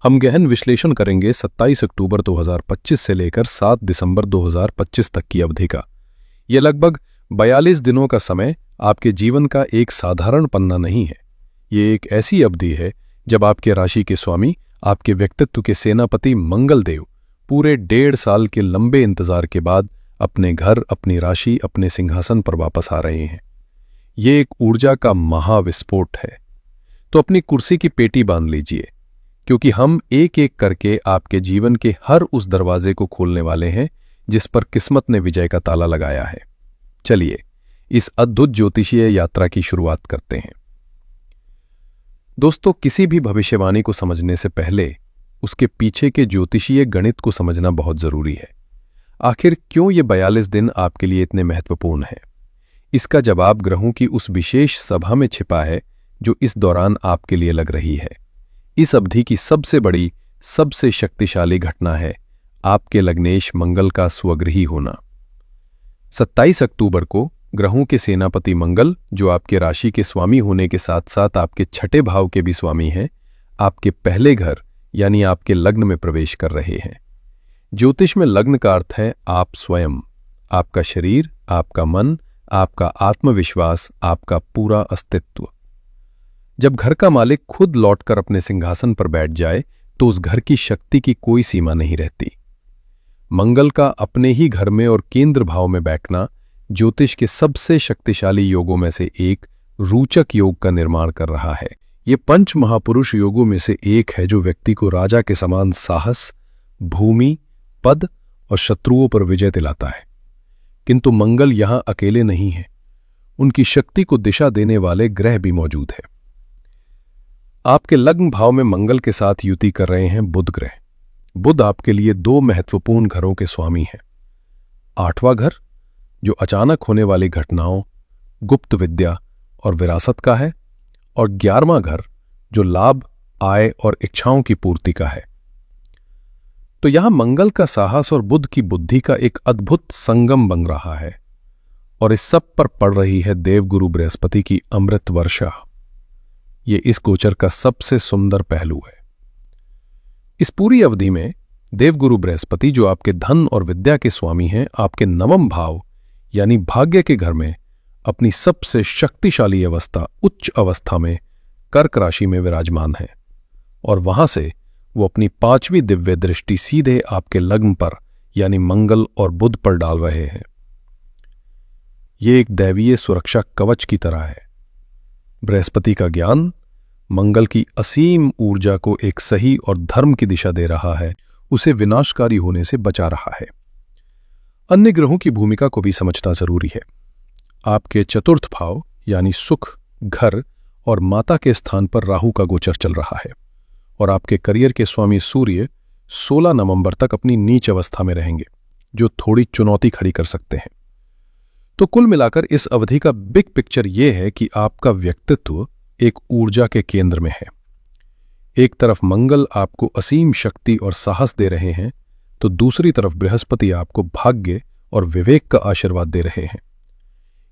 हम गहन विश्लेषण करेंगे 27 अक्टूबर 2025 से लेकर 7 दिसंबर 2025 तक की अवधि का। यह लगभग 42 दिनों का समय आपके जीवन का एक साधारण पन्ना नहीं है। ये एक ऐसी अवधि है जब आपके राशि के स्वामी, आपके व्यक्तित्व के सेनापति मंगल देव पूरे 1.5 साल के लंबे इंतजार के बाद अपने घर, अपनी राशि, अपने सिंहासन पर वापस आ रहे हैं। ये एक ऊर्जा का महाविस्फोट है। तो अपनी कुर्सी की पेटी बांध लीजिए, क्योंकि हम एक एक करके आपके जीवन के हर उस दरवाजे को खोलने वाले हैं जिस पर किस्मत ने विजय का ताला लगाया है। चलिए इस अद्भुत ज्योतिषीय यात्रा की शुरुआत करते हैं। दोस्तों, किसी भी भविष्यवाणी को समझने से पहले उसके पीछे के ज्योतिषीय गणित को समझना बहुत जरूरी है। आखिर क्यों ये 42 दिन आपके लिए इतने महत्वपूर्ण हैं? इसका जवाब ग्रहों की उस विशेष सभा में छिपा है जो इस दौरान आपके लिए लग रही है। इस अवधि की सबसे बड़ी, सबसे शक्तिशाली घटना है आपके लग्नेश मंगल का स्वगृही होना। 27 अक्टूबर को ग्रहों के सेनापति मंगल, जो आपके राशि के स्वामी होने के साथ साथ आपके छठे भाव के भी स्वामी हैं, आपके पहले घर यानी आपके लग्न में प्रवेश कर रहे हैं। ज्योतिष में लग्न का अर्थ है आप स्वयं, आपका शरीर, आपका मन, आपका आत्मविश्वास, आपका पूरा अस्तित्व। जब घर का मालिक खुद लौटकर अपने सिंहासन पर बैठ जाए तो उस घर की शक्ति की कोई सीमा नहीं रहती। मंगल का अपने ही घर में और केंद्र भाव में बैठना ज्योतिष के सबसे शक्तिशाली योगों में से एक रोचक योग का निर्माण कर रहा है। ये पंच महापुरुष योगों में से एक है जो व्यक्ति को राजा के समान साहस, भूमि, पद और शत्रुओं पर विजय दिलाता है। किंतु मंगल यहां अकेले नहीं है। उनकी शक्ति को दिशा देने वाले ग्रह भी मौजूद है। आपके लग्न भाव में मंगल के साथ युति कर रहे हैं बुध ग्रह। बुध आपके लिए 2 महत्वपूर्ण घरों के स्वामी हैं। 8वां घर, जो अचानक होने वाली घटनाओं, गुप्त विद्या और विरासत का है, और 11वां घर, जो लाभ, आय और इच्छाओं की पूर्ति का है। तो यहां मंगल का साहस और बुध की बुद्धि का एक अद्भुत संगम बन रहा है, और इस सब पर पड़ रही है देवगुरु बृहस्पति की अमृत वर्षा। ये इस गोचर का सबसे सुंदर पहलू है। इस पूरी अवधि में देवगुरु बृहस्पति, जो आपके धन और विद्या के स्वामी हैं, आपके 9वें भाव यानी भाग्य के घर में अपनी सबसे शक्तिशाली अवस्था, उच्च अवस्था में कर्क राशि में विराजमान है, और वहां से वो अपनी 5वीं दिव्य दृष्टि सीधे आपके लग्न पर यानी मंगल और बुध पर डाल रहे हैं। ये एक दैवीय सुरक्षा कवच की तरह है। बृहस्पति का ज्ञान मंगल की असीम ऊर्जा को एक सही और धर्म की दिशा दे रहा है, उसे विनाशकारी होने से बचा रहा है। अन्य ग्रहों की भूमिका को भी समझना जरूरी है। आपके 4th भाव यानी सुख, घर और माता के स्थान पर राहु का गोचर चल रहा है, और आपके करियर के स्वामी सूर्य 16 नवंबर तक अपनी नीच अवस्था में रहेंगे, जो थोड़ी चुनौती खड़ी कर सकते हैं। तो कुल मिलाकर इस अवधि का बिग पिक्चर यह है कि आपका व्यक्तित्व एक ऊर्जा के केंद्र में है। एक तरफ मंगल आपको असीम शक्ति और साहस दे रहे हैं, तो दूसरी तरफ बृहस्पति आपको भाग्य और विवेक का आशीर्वाद दे रहे हैं।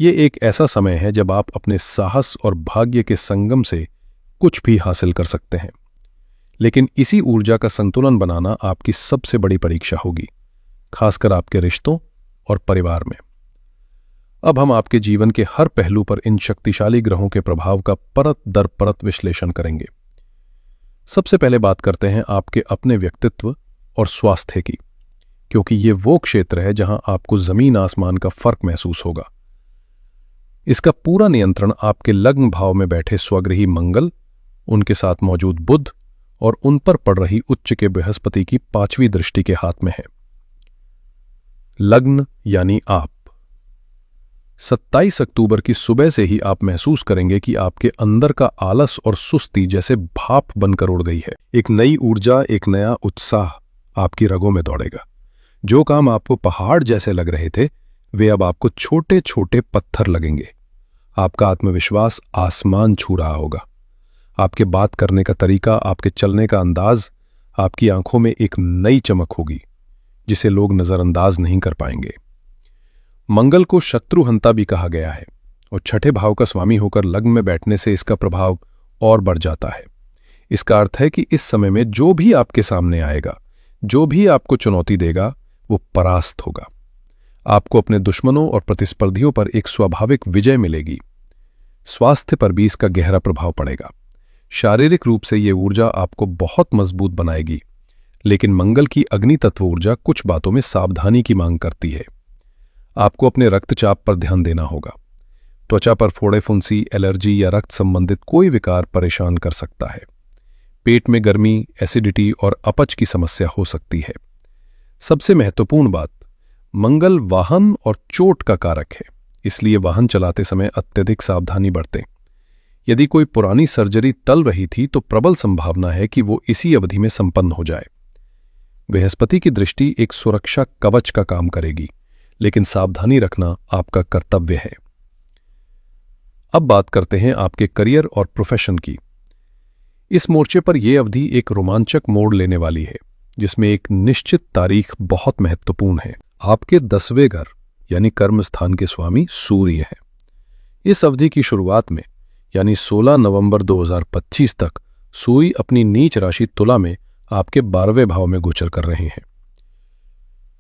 ये एक ऐसा समय है जब आप अपने साहस और भाग्य के संगम से कुछ भी हासिल कर सकते हैं। लेकिन इसी ऊर्जा का संतुलन बनाना आपकी सबसे बड़ी परीक्षा होगी, खासकर आपके रिश्तों और परिवार में। अब हम आपके जीवन के हर पहलू पर इन शक्तिशाली ग्रहों के प्रभाव का परत दर परत विश्लेषण करेंगे। सबसे पहले बात करते हैं आपके अपने व्यक्तित्व और स्वास्थ्य की, क्योंकि ये वो क्षेत्र है जहां आपको जमीन आसमान का फर्क महसूस होगा। इसका पूरा नियंत्रण आपके लग्न भाव में बैठे स्वगृही मंगल, उनके साथ मौजूद बुध और उन पर पड़ रही उच्च के बृहस्पति की 5वीं दृष्टि के हाथ में है। लग्न यानी आप। 27 अक्टूबर की सुबह से ही आप महसूस करेंगे कि आपके अंदर का आलस और सुस्ती जैसे भाप बनकर उड़ गई है। एक नई ऊर्जा, एक नया उत्साह आपकी रगों में दौड़ेगा। जो काम आपको पहाड़ जैसे लग रहे थे, वे अब आपको छोटे छोटे पत्थर लगेंगे। आपका आत्मविश्वास आसमान छू रहा होगा। आपके बात करने का तरीका, आपके चलने का अंदाज, आपकी आंखों में एक नई चमक होगी जिसे लोग नजरअंदाज नहीं कर पाएंगे। मंगल को शत्रुहंता भी कहा गया है, और छठे भाव का स्वामी होकर लग्न में बैठने से इसका प्रभाव और बढ़ जाता है। इसका अर्थ है कि इस समय में जो भी आपके सामने आएगा, जो भी आपको चुनौती देगा, वो परास्त होगा। आपको अपने दुश्मनों और प्रतिस्पर्धियों पर एक स्वाभाविक विजय मिलेगी। स्वास्थ्य पर भी इसका गहरा प्रभाव पड़ेगा। शारीरिक रूप से ये ऊर्जा आपको बहुत मजबूत बनाएगी, लेकिन मंगल की अग्नि तत्व ऊर्जा कुछ बातों में सावधानी की मांग करती है। आपको अपने रक्तचाप पर ध्यान देना होगा। त्वचा पर फोड़े फुंसी, एलर्जी या रक्त संबंधित कोई विकार परेशान कर सकता है। पेट में गर्मी, एसिडिटी और अपच की समस्या हो सकती है। सबसे महत्वपूर्ण बात, मंगल वाहन और चोट का कारक है, इसलिए वाहन चलाते समय अत्यधिक सावधानी बरतें। यदि कोई पुरानी सर्जरी टल रही थी तो प्रबल संभावना है कि वो इसी अवधि में संपन्न हो जाए। बृहस्पति की दृष्टि एक सुरक्षा कवच का काम करेगी, लेकिन सावधानी रखना आपका कर्तव्य है। अब बात करते हैं आपके करियर और प्रोफेशन की। इस मोर्चे पर यह अवधि एक रोमांचक मोड़ लेने वाली है, जिसमें एक निश्चित तारीख बहुत महत्वपूर्ण है। आपके 10वें घर यानी कर्म स्थान के स्वामी सूर्य है। इस अवधि की शुरुआत में यानी 16 नवंबर 2025 तक सूर्य अपनी नीच राशि तुला में आपके 12वें भाव में गोचर कर रहे हैं।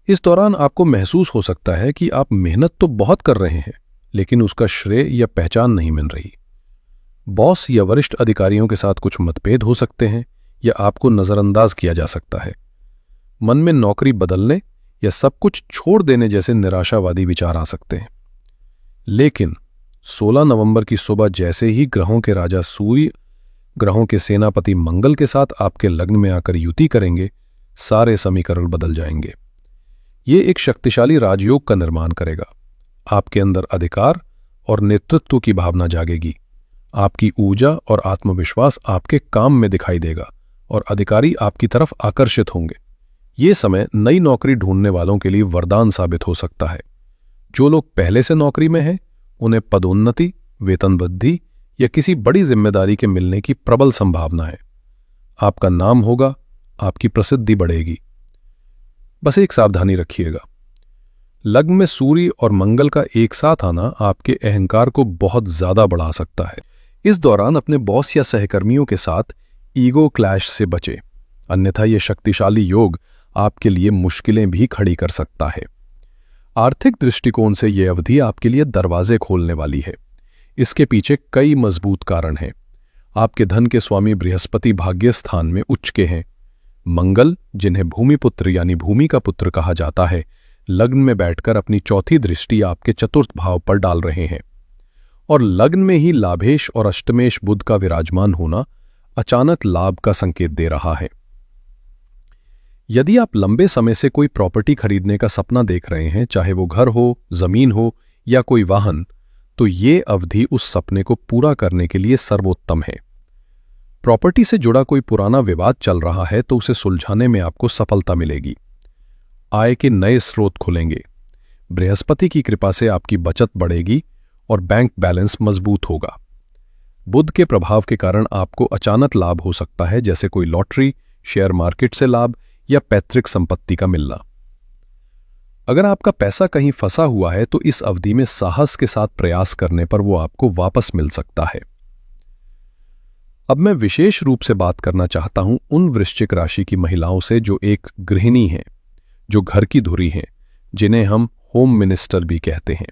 इस दौरान आपको महसूस हो सकता है कि आप मेहनत तो बहुत कर रहे हैं, लेकिन उसका श्रेय या पहचान नहीं मिल रही। बॉस या वरिष्ठ अधिकारियों के साथ कुछ मतभेद हो सकते हैं या आपको नजरअंदाज किया जा सकता है। मन में नौकरी बदलने या सब कुछ छोड़ देने जैसे निराशावादी विचार आ सकते हैं। लेकिन 16 नवंबर की सुबह जैसे ही ग्रहों के राजा सूर्य ग्रहों के सेनापति मंगल के साथ आपके लग्न में आकर युति करेंगे, सारे समीकरण बदल जाएंगे। ये एक शक्तिशाली राजयोग का निर्माण करेगा। आपके अंदर अधिकार और नेतृत्व की भावना जागेगी। आपकी ऊर्जा और आत्मविश्वास आपके काम में दिखाई देगा और अधिकारी आपकी तरफ आकर्षित होंगे। ये समय नई नौकरी ढूंढने वालों के लिए वरदान साबित हो सकता है। जो लोग पहले से नौकरी में हैं, उन्हें पदोन्नति, वेतन वृद्धि या किसी बड़ी जिम्मेदारी के मिलने की प्रबल संभावना है। आपका नाम होगा, आपकी प्रसिद्धि बढ़ेगी। बस एक सावधानी रखिएगा, लग्न में सूर्य और मंगल का एक साथ आना आपके अहंकार को बहुत ज्यादा बढ़ा सकता है। इस दौरान अपने बॉस या सहकर्मियों के साथ ईगो क्लैश से बचें, अन्यथा यह शक्तिशाली योग आपके लिए मुश्किलें भी खड़ी कर सकता है। आर्थिक दृष्टिकोण से यह अवधि आपके लिए दरवाजे खोलने वाली है। इसके पीछे कई मजबूत कारण हैं। आपके धन के स्वामी बृहस्पति भाग्य स्थान में उच्च के हैं। मंगल, जिन्हें भूमिपुत्र यानी भूमि का पुत्र कहा जाता है, लग्न में बैठकर अपनी चौथी दृष्टि आपके चतुर्थ भाव पर डाल रहे हैं। और लग्न में ही लाभेश और अष्टमेश बुध का विराजमान होना अचानक लाभ का संकेत दे रहा है। यदि आप लंबे समय से कोई प्रॉपर्टी खरीदने का सपना देख रहे हैं, चाहे वो घर हो, जमीन हो या कोई वाहन, तो ये अवधि उस सपने को पूरा करने के लिए सर्वोत्तम है। प्रॉपर्टी से जुड़ा कोई पुराना विवाद चल रहा है तो उसे सुलझाने में आपको सफलता मिलेगी। आय के नए स्रोत खुलेंगे। बृहस्पति की कृपा से आपकी बचत बढ़ेगी और बैंक बैलेंस मजबूत होगा। बुध के प्रभाव के कारण आपको अचानक लाभ हो सकता है, जैसे कोई लॉटरी, शेयर मार्केट से लाभ या पैतृक संपत्ति का मिलना। अगर आपका पैसा कहीं फंसा हुआ है तो इस अवधि में साहस के साथ प्रयास करने पर वो आपको वापस मिल सकता है। अब मैं विशेष रूप से बात करना चाहता हूं उन वृश्चिक राशि की महिलाओं से जो एक गृहिणी हैं, जो घर की धुरी हैं, जिन्हें हम होम मिनिस्टर भी कहते हैं।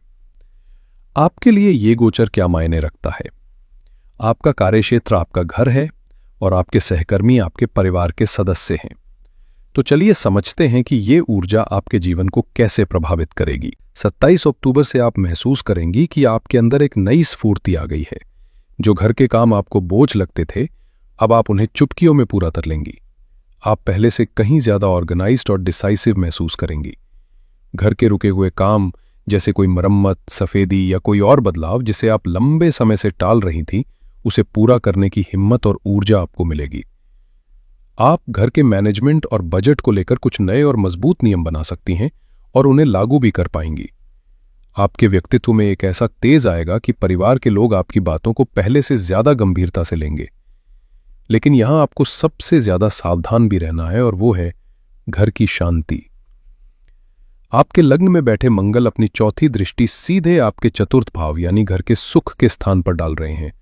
आपके लिए ये गोचर क्या मायने रखता है? आपका कार्यक्षेत्र आपका घर है और आपके सहकर्मी आपके परिवार के सदस्य हैं। तो चलिए समझते हैं कि ये ऊर्जा आपके जीवन को कैसे प्रभावित करेगी। 27 अक्टूबर से आप महसूस करेंगी कि आपके अंदर एक नई स्फूर्ति आ गई है। जो घर के काम आपको बोझ लगते थे, अब आप उन्हें चुटकियों में पूरा कर लेंगी। आप पहले से कहीं ज्यादा ऑर्गेनाइज्ड और डिसाइसिव महसूस करेंगी। घर के रुके हुए काम, जैसे कोई मरम्मत, सफेदी या कोई और बदलाव जिसे आप लंबे समय से टाल रही थी, उसे पूरा करने की हिम्मत और ऊर्जा आपको मिलेगी। आप घर के मैनेजमेंट और बजट को लेकर कुछ नए और मजबूत नियम बना सकती हैं और उन्हें लागू भी कर पाएंगी। आपके व्यक्तित्व में एक ऐसा तेज आएगा कि परिवार के लोग आपकी बातों को पहले से ज्यादा गंभीरता से लेंगे। लेकिन यहां आपको सबसे ज्यादा सावधान भी रहना है, और वो है घर की शांति। आपके लग्न में बैठे मंगल अपनी चौथी दृष्टि सीधे आपके चतुर्थ भाव यानी घर के सुख के स्थान पर डाल रहे हैं,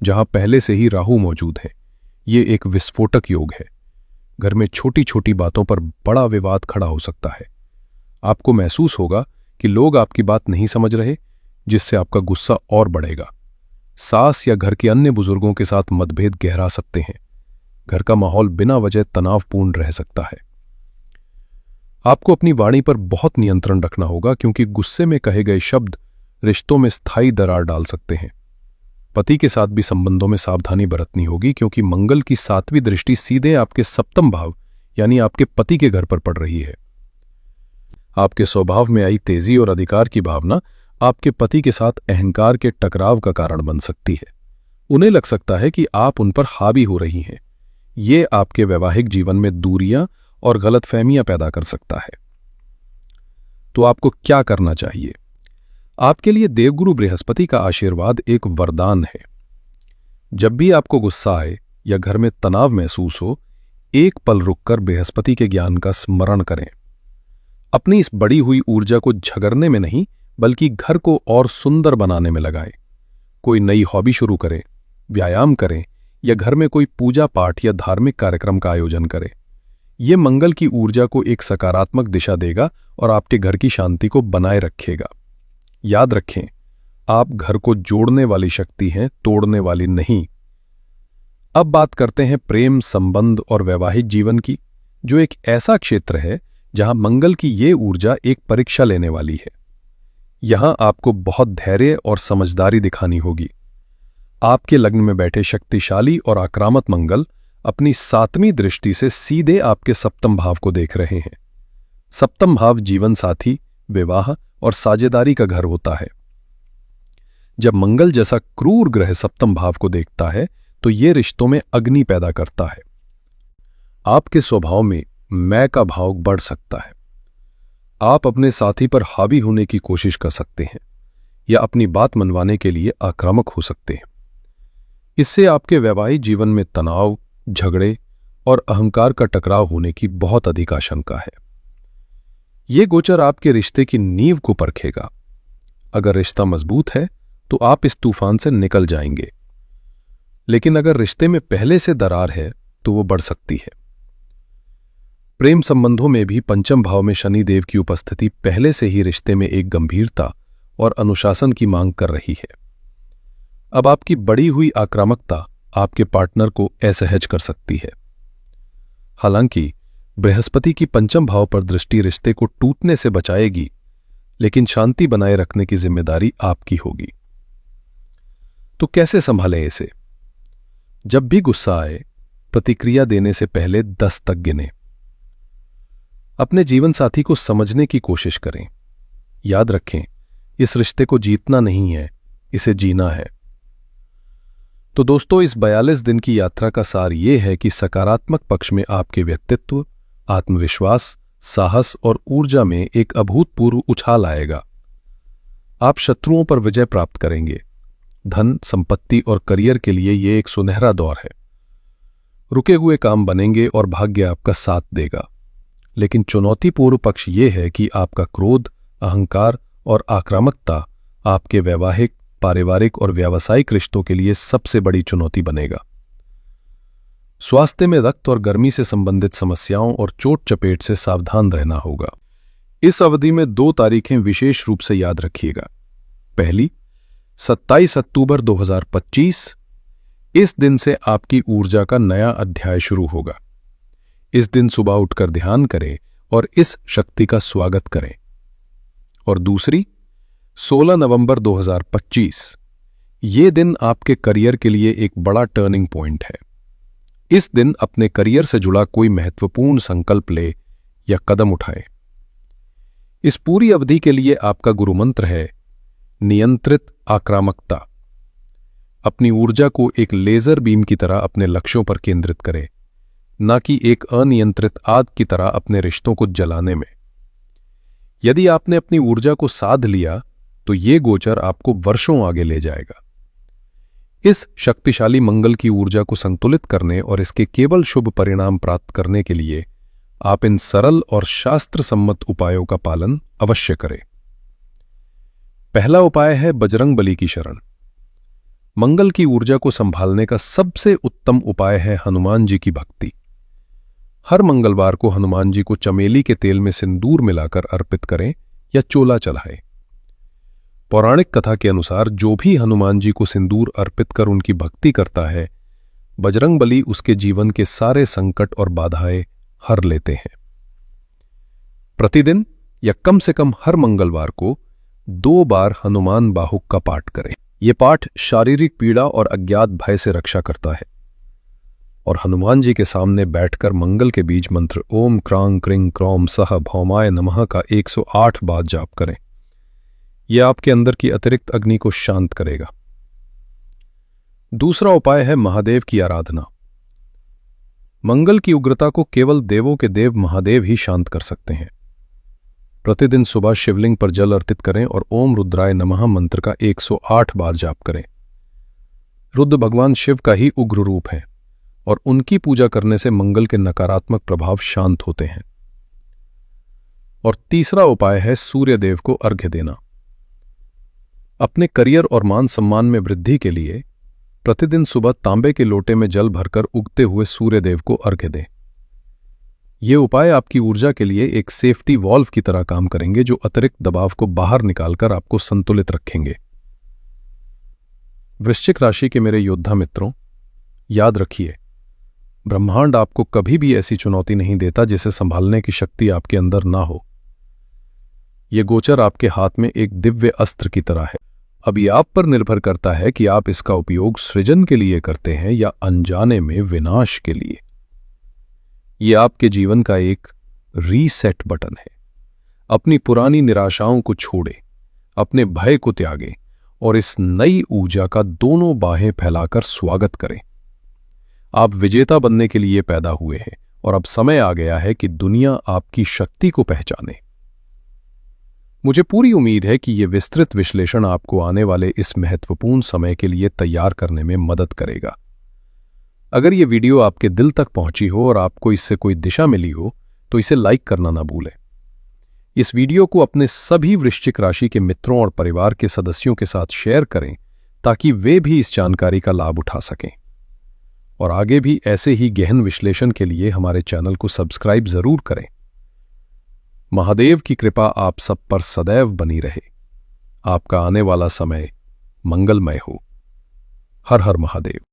जहां पहले से ही राहु मौजूद है। ये एक विस्फोटक योग है। घर में छोटी छोटी बातों पर बड़ा विवाद खड़ा हो सकता है। आपको महसूस होगा कि लोग आपकी बात नहीं समझ रहे, जिससे आपका गुस्सा और बढ़ेगा। सास या घर के अन्य बुजुर्गों के साथ मतभेद गहरा सकते हैं। घर का माहौल बिना वजह तनावपूर्ण रह सकता है। आपको अपनी वाणी पर बहुत नियंत्रण रखना होगा, क्योंकि गुस्से में कहे गए शब्द रिश्तों में स्थायी दरार डाल सकते हैं। पति के साथ भी संबंधों में सावधानी बरतनी होगी, क्योंकि मंगल की 7वीं दृष्टि सीधे आपके सप्तम भाव यानी आपके पति के घर पर पड़ रही है। आपके स्वभाव में आई तेजी और अधिकार की भावना आपके पति के साथ अहंकार के टकराव का कारण बन सकती है। उन्हें लग सकता है कि आप उन पर हावी हो रही हैं। ये आपके वैवाहिक जीवन में दूरियां और गलतफहमियां पैदा कर सकता है। तो आपको क्या करना चाहिए? आपके लिए देवगुरु बृहस्पति का आशीर्वाद एक वरदान है। जब भी आपको गुस्सा आए या घर में तनाव महसूस हो, एक पल रुककर बृहस्पति के ज्ञान का स्मरण करें। अपनी इस बढ़ी हुई ऊर्जा को झगड़ने में नहीं, बल्कि घर को और सुंदर बनाने में लगाएं। कोई नई हॉबी शुरू करें, व्यायाम करें या घर में कोई पूजा पाठ या धार्मिक कार्यक्रम का आयोजन करें। यह मंगल की ऊर्जा को एक सकारात्मक दिशा देगा और आपके घर की शांति को बनाए रखेगा। याद रखें, आप घर को जोड़ने वाली शक्ति हैं, तोड़ने वाली नहीं। अब बात करते हैं प्रेम, संबंध और वैवाहिक जीवन की, जो एक ऐसा क्षेत्र है जहां मंगल की ये ऊर्जा एक परीक्षा लेने वाली है। यहां आपको बहुत धैर्य और समझदारी दिखानी होगी। आपके लग्न में बैठे शक्तिशाली और आक्रामक मंगल अपनी 7वीं दृष्टि से सीधे आपके सप्तम भाव को देख रहे हैं। सप्तम भाव जीवन साथी, विवाह और साझेदारी का घर होता है। जब मंगल जैसा क्रूर ग्रह सप्तम भाव को देखता है, तो ये रिश्तों में अग्नि पैदा करता है। आपके स्वभाव में मैं का भाव बढ़ सकता है। आप अपने साथी पर हावी होने की कोशिश कर सकते हैं या अपनी बात मनवाने के लिए आक्रामक हो सकते हैं। इससे आपके वैवाहिक जीवन में तनाव, झगड़े और अहंकार का टकराव होने की बहुत अधिक आशंका है। ये गोचर आपके रिश्ते की नींव को परखेगा। अगर रिश्ता मजबूत है तो आप इस तूफान से निकल जाएंगे, लेकिन अगर रिश्ते में पहले से दरार है तो वो बढ़ सकती है। प्रेम संबंधों में भी पंचम भाव में शनि देव की उपस्थिति पहले से ही रिश्ते में एक गंभीरता और अनुशासन की मांग कर रही है। अब आपकी बढ़ी हुई आक्रामकता आपके पार्टनर को असहज कर सकती है। हालांकि बृहस्पति की पंचम भाव पर दृष्टि रिश्ते को टूटने से बचाएगी, लेकिन शांति बनाए रखने की जिम्मेदारी आपकी होगी। तो कैसे संभालें इसे? जब भी गुस्सा आए, प्रतिक्रिया देने से पहले 10 तक गिनें। अपने जीवन साथी को समझने की कोशिश करें। याद रखें, इस रिश्ते को जीतना नहीं है, इसे जीना है। तो दोस्तों, इस 42 दिन की यात्रा का सार यह है कि सकारात्मक पक्ष में आपके व्यक्तित्व, आत्मविश्वास, साहस और ऊर्जा में एक अभूतपूर्व उछाल आएगा। आप शत्रुओं पर विजय प्राप्त करेंगे। धन, संपत्ति और करियर के लिए यह एक सुनहरा दौर है। रुके हुए काम बनेंगे और भाग्य आपका साथ देगा। लेकिन चुनौतीपूर्ण पक्ष यह है कि आपका क्रोध, अहंकार और आक्रामकता आपके वैवाहिक, पारिवारिक और व्यावसायिक रिश्तों के लिए सबसे बड़ी चुनौती बनेगा। स्वास्थ्य में रक्त और गर्मी से संबंधित समस्याओं और चोट चपेट से सावधान रहना होगा। इस अवधि में 2 तारीखें विशेष रूप से याद रखिएगा। पहली, 27 अक्टूबर 2025। इस दिन से आपकी ऊर्जा का नया अध्याय शुरू होगा। इस दिन सुबह उठकर ध्यान करें और इस शक्ति का स्वागत करें। और दूसरी, 16 नवंबर 2025। ये दिन आपके करियर के लिए एक बड़ा टर्निंग पॉइंट है। इस दिन अपने करियर से जुड़ा कोई महत्वपूर्ण संकल्प ले या कदम उठाएं। इस पूरी अवधि के लिए आपका गुरु मंत्र है नियंत्रित आक्रामकता। अपनी ऊर्जा को एक लेजर बीम की तरह अपने लक्ष्यों पर केंद्रित करें, न कि एक अनियंत्रित आग की तरह अपने रिश्तों को जलाने में। यदि आपने अपनी ऊर्जा को साध लिया तो ये गोचर आपको वर्षों आगे ले जाएगा। इस शक्तिशाली मंगल की ऊर्जा को संतुलित करने और इसके केवल शुभ परिणाम प्राप्त करने के लिए आप इन सरल और शास्त्र सम्मत उपायों का पालन अवश्य करें। पहला उपाय है बजरंग बली की शरण। मंगल की ऊर्जा को संभालने का सबसे उत्तम उपाय है हनुमान जी की भक्ति। हर मंगलवार को हनुमान जी को चमेली के तेल में सिंदूर मिलाकर अर्पित करें या चोला चढ़ाएं। पौराणिक कथा के अनुसार जो भी हनुमान जी को सिंदूर अर्पित कर उनकी भक्ति करता है, बजरंगबली उसके जीवन के सारे संकट और बाधाएं हर लेते हैं। प्रतिदिन या कम से कम हर मंगलवार को 2 बार हनुमान बाहुक का पाठ करें। यह पाठ शारीरिक पीड़ा और अज्ञात भय से रक्षा करता है। और हनुमान जी के सामने बैठकर मंगल के बीज मंत्र ओम क्रांग क्रिंग क्रौम सह भौमाय नमः का 108 बार जाप करें। यह आपके अंदर की अतिरिक्त अग्नि को शांत करेगा। दूसरा उपाय है महादेव की आराधना। मंगल की उग्रता को केवल देवों के देव महादेव ही शांत कर सकते हैं। प्रतिदिन सुबह शिवलिंग पर जल अर्पित करें और ओम रुद्राय नमः मंत्र का 108 बार जाप करें। रुद्र भगवान शिव का ही उग्र रूप है और उनकी पूजा करने से मंगल के नकारात्मक प्रभाव शांत होते हैं। और तीसरा उपाय है सूर्य देव को अर्घ्य देना। अपने करियर और मान सम्मान में वृद्धि के लिए प्रतिदिन सुबह तांबे के लोटे में जल भरकर उगते हुए सूर्य देव को अर्घ्य दें। ये उपाय आपकी ऊर्जा के लिए एक सेफ्टी वॉल्व की तरह काम करेंगे, जो अतिरिक्त दबाव को बाहर निकालकर आपको संतुलित रखेंगे। वृश्चिक राशि के मेरे योद्धा मित्रों, याद रखिए, ब्रह्मांड आपको कभी भी ऐसी चुनौती नहीं देता जिसे संभालने की शक्ति आपके अंदर ना हो। यह गोचर आपके हाथ में एक दिव्य अस्त्र की तरह है। अभी आप पर निर्भर करता है कि आप इसका उपयोग सृजन के लिए करते हैं या अनजाने में विनाश के लिए। यह आपके जीवन का एक रीसेट बटन है। अपनी पुरानी निराशाओं को छोड़े, अपने भय को त्यागे और इस नई ऊर्जा का दोनों बाहें फैलाकर स्वागत करें। आप विजेता बनने के लिए पैदा हुए हैं और अब समय आ गया है कि दुनिया आपकी शक्ति को पहचाने। मुझे पूरी उम्मीद है कि यह विस्तृत विश्लेषण आपको आने वाले इस महत्वपूर्ण समय के लिए तैयार करने में मदद करेगा। अगर यह वीडियो आपके दिल तक पहुंची हो और आपको इससे कोई दिशा मिली हो तो इसे लाइक करना ना भूलें। इस वीडियो को अपने सभी वृश्चिक राशि के मित्रों और परिवार के सदस्यों के साथ शेयर करें ताकि वे भी इस जानकारी का लाभ उठा सकें। और आगे भी ऐसे ही गहन विश्लेषण के लिए हमारे चैनल को सब्सक्राइब जरूर करें। महादेव की कृपा आप सब पर सदैव बनी रहे। आपका आने वाला समय मंगलमय हो। हर हर महादेव।